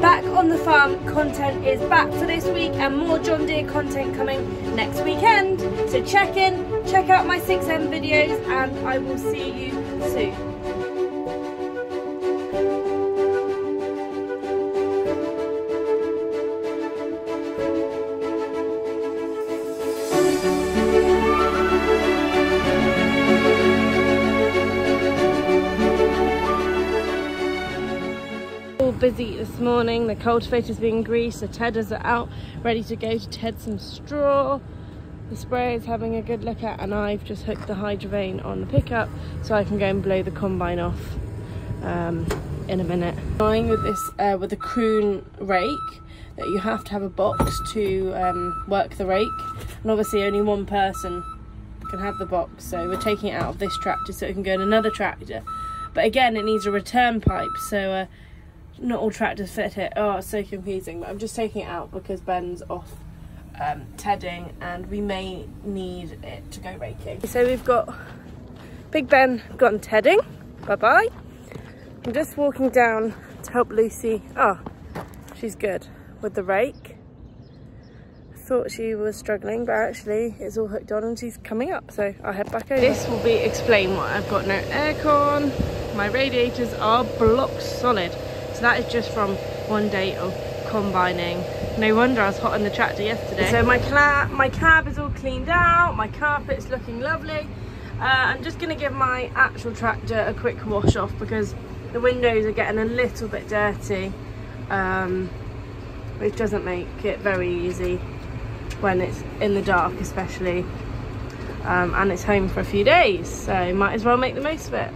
Back on the farm content is back for this week, and more John Deere content coming next weekend. So check out my 6M videos, and I will see you soon. Busy this morning. The cultivator's being greased, the tedders are out ready to go to ted some straw. The sprayer's having a good look at, and I've just hooked the Hydrovane on the pickup so I can go and blow the combine off in a minute. Going with this with the Kroon rake, that you have to have a box to work the rake, and obviously only one person can have the box, so we're taking it out of this tractor so it can go in another tractor. But again, it needs a return pipe, so not all tractors fit it. Oh, it's so confusing, but I'm just taking it out because Ben's off tedding and we may need it to go raking. So we've got Big Ben gone tedding, bye-bye. I'm just walking down to help Lucy. Oh, she's good with the rake. I thought she was struggling, but actually it's all hooked on and she's coming up, so I'll head back over. This will be explain why I've got no aircon. My radiators are block solid. So that is just from one day of combining. No wonder I was hot on the tractor yesterday. So my cab is all cleaned out, my carpet's looking lovely. I'm just going to give my actual tractor a quick wash off because the windows are getting a little bit dirty, which doesn't make it very easy when it's in the dark especially, and it's home for a few days, so might as well make the most of it.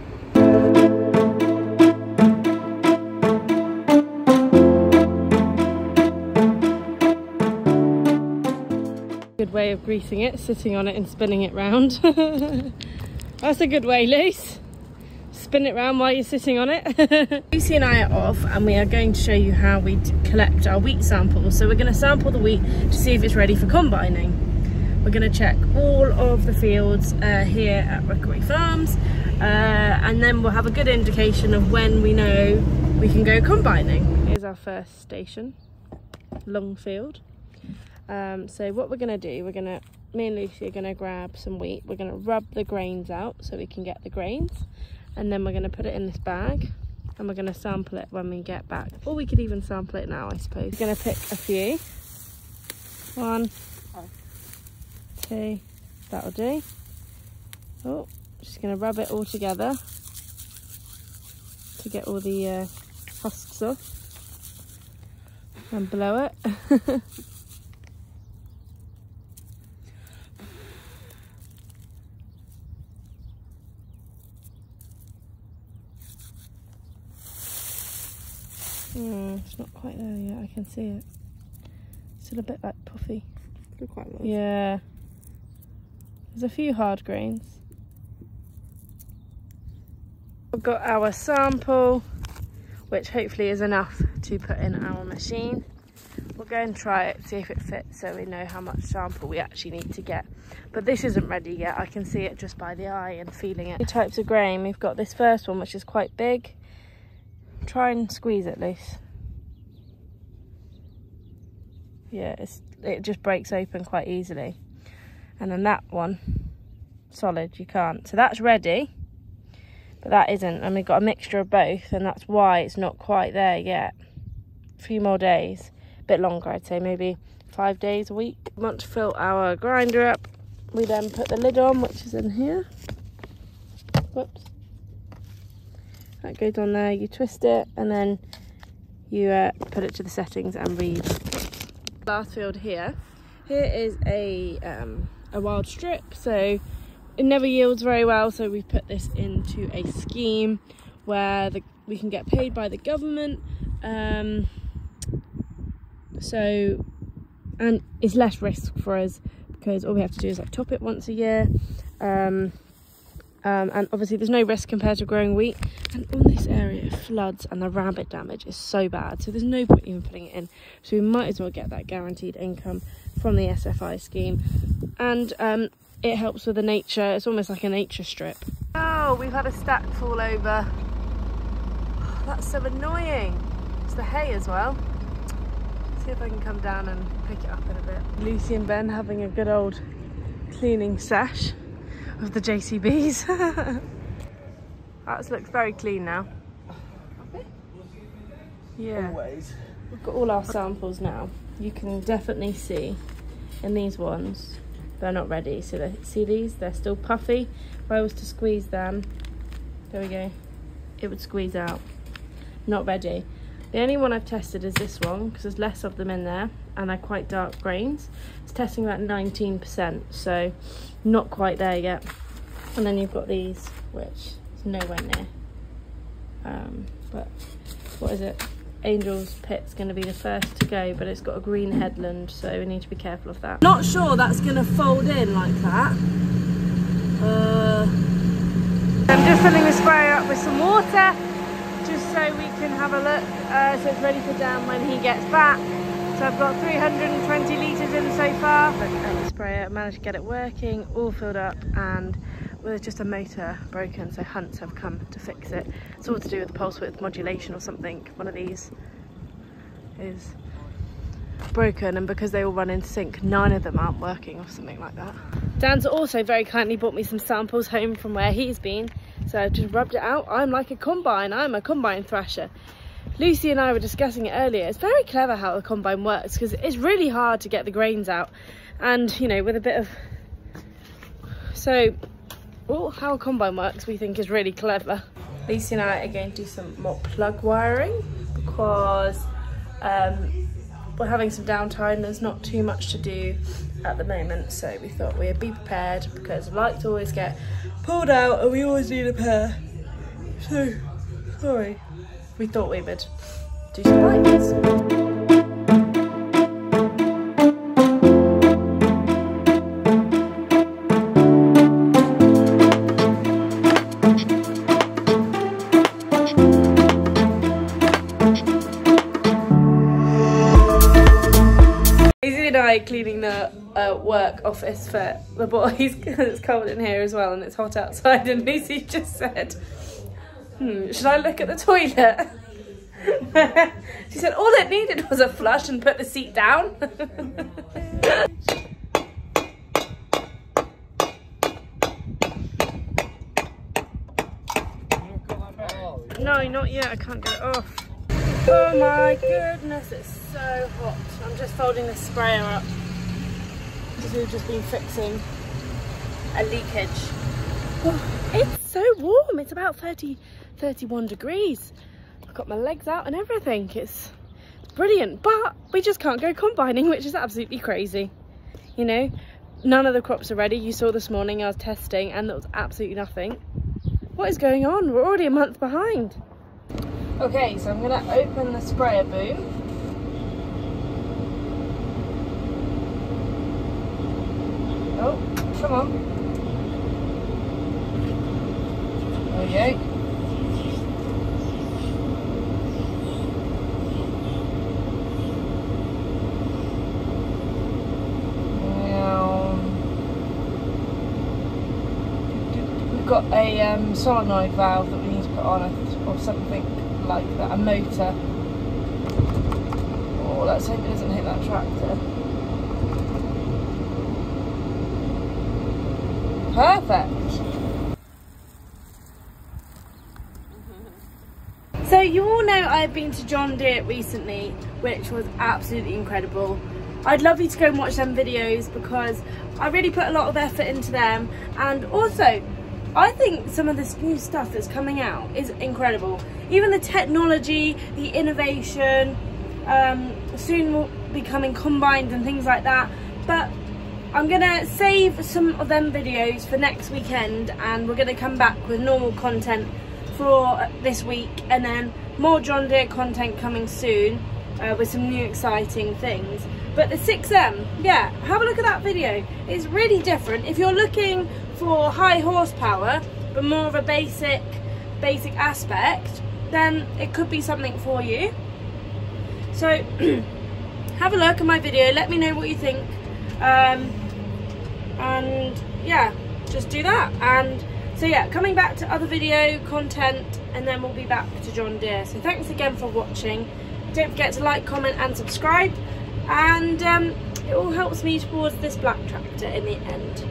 Good way of greasing it, sitting on it and spinning it round. That's a good way, Luce. Spin it round while you're sitting on it. Lucy and I are off, and we are going to show you how we collect our wheat samples. So we're going to sample the wheat to see if it's ready for combining. We're going to check all of the fields here at Rookery Farms, and then we'll have a good indication of when we know we can go combining. Here's our first station, Longfield. So what we're going to do, me and Lucy are going to grab some wheat, we're going to rub the grains out so we can get the grains, and then we're going to put it in this bag and we're going to sample it when we get back, or we could even sample it now, I suppose. We're going to pick a few. 1, 2, that'll do. Oh, just going to rub it all together to get all the husks off and blow it. It's not quite there yet, I can see it. Still a bit like puffy. Still quite nice. Yeah. There's a few hard grains. We've got our sample, which hopefully is enough to put in our machine. We'll go and try it, see if it fits, so we know how much sample we actually need to get. But this isn't ready yet, I can see it just by the eye and feeling it. Two types of grain. We've got this first one, which is quite big. Try and squeeze it loose. Yeah, it just breaks open quite easily. And then that one, solid, you can't. So that's ready, but that isn't. And we've got a mixture of both, and that's why it's not quite there yet. A few more days, a bit longer I'd say, maybe 5 days, a week. We want to fill our grinder up. We then put the lid on, which is in here. Whoops. That goes on there, you twist it, and then you put it to the settings and read. Last field here. Here is a wild strip, so it never yields very well, so we put this into a scheme where we can get paid by the government, and it's less risk for us because all we have to do is like top it once a year. And obviously there's no risk compared to growing wheat, and on this area it floods and the rabbit damage is so bad, so there's no point even putting it in, so we might as well get that guaranteed income from the SFI scheme. And it helps with the nature, it's almost like a nature strip. Oh, we've had a stack fall over. Oh, that's so annoying. It's the hay as well. See if I can come down and pick it up in a bit. Lucy and Ben having a good old cleaning sesh of the JCBs. That looks very clean now. Yeah. Always. We've got all our samples now. You can definitely see in these ones they're not ready. So see these? They're still puffy. If I was to squeeze them, there we go, it would squeeze out. Not ready. The only one I've tested is this one because there's less of them in there and they're quite dark grains. It's testing about 19%, so not quite there yet. And then you've got these, which is nowhere near. But what is it? Angel's Pit's going to be the first to go, but it's got a green headland, so we need to be careful of that. Not sure that's going to fold in like that. I'm just filling the sprayer up with some water, just so we can have a look, so it's ready for Dan when he gets back. So I've got 320 litres in so far. Look at the sprayer, managed to get it working, all filled up, and there's just a motor broken, so Hunts have come to fix it. It's all to do with the pulse width modulation or something. One of these is broken, and because they all run in sync, 9 of them aren't working or something like that. Dan's also very kindly brought me some samples home from where he's been, so I've just rubbed it out. I'm like a combine, I'm a combine thrasher. Lucy and I were discussing it earlier. It's very clever how the combine works because it's really hard to get the grains out, and you know, with a bit of how a combine works we think is really clever. Lucy and I are going to do some more plug wiring because we're having some downtime. There's not too much to do at the moment, so we thought we'd be prepared because lights always get pulled out and we always need a pair. So, sorry. We thought we would do some lights. Cleaning the work office for the boys because it's cold in here as well and it's hot outside, and Lucy just said, should I look at the toilet? She said all it needed was a flush and put the seat down. No, not yet, I can't get it off. Oh my goodness, it's so hot. I'm just folding the sprayer up because we've just been fixing a leakage. Oh, it's so warm. It's about 31 degrees. I've got my legs out and everything. It's brilliant, but we just can't go combining, which is absolutely crazy. You know, none of the crops are ready. You saw this morning I was testing and there was absolutely nothing. What is going on? We're already a month behind. Okay, so I'm going to open the sprayer boom. Oh, come on. There we go. Now, we've got a solenoid valve that we need to put on, or something like that, a motor. Oh, let's hope it doesn't hit that tractor. Perfect. So you all know I've been to John Deere recently, which was absolutely incredible. I'd love you to go and watch them videos because I really put a lot of effort into them, and also I think some of this new stuff that's coming out is incredible. Even the technology, the innovation, soon will be coming combined and things like that. But I'm gonna save some of them videos for next weekend, and we're gonna come back with normal content for this week, and then more John Deere content coming soon with some new exciting things. But the 6M, yeah, have a look at that video. It's really different. If you're looking for high horsepower but more of a basic aspect, then it could be something for you. So have a look at my video, let me know what you think, and yeah, just do that. And so yeah, coming back to other video content, and then we'll be back to John Deere. So thanks again for watching, Don't forget to like, comment and subscribe, and it all helps me towards this black tractor in the end.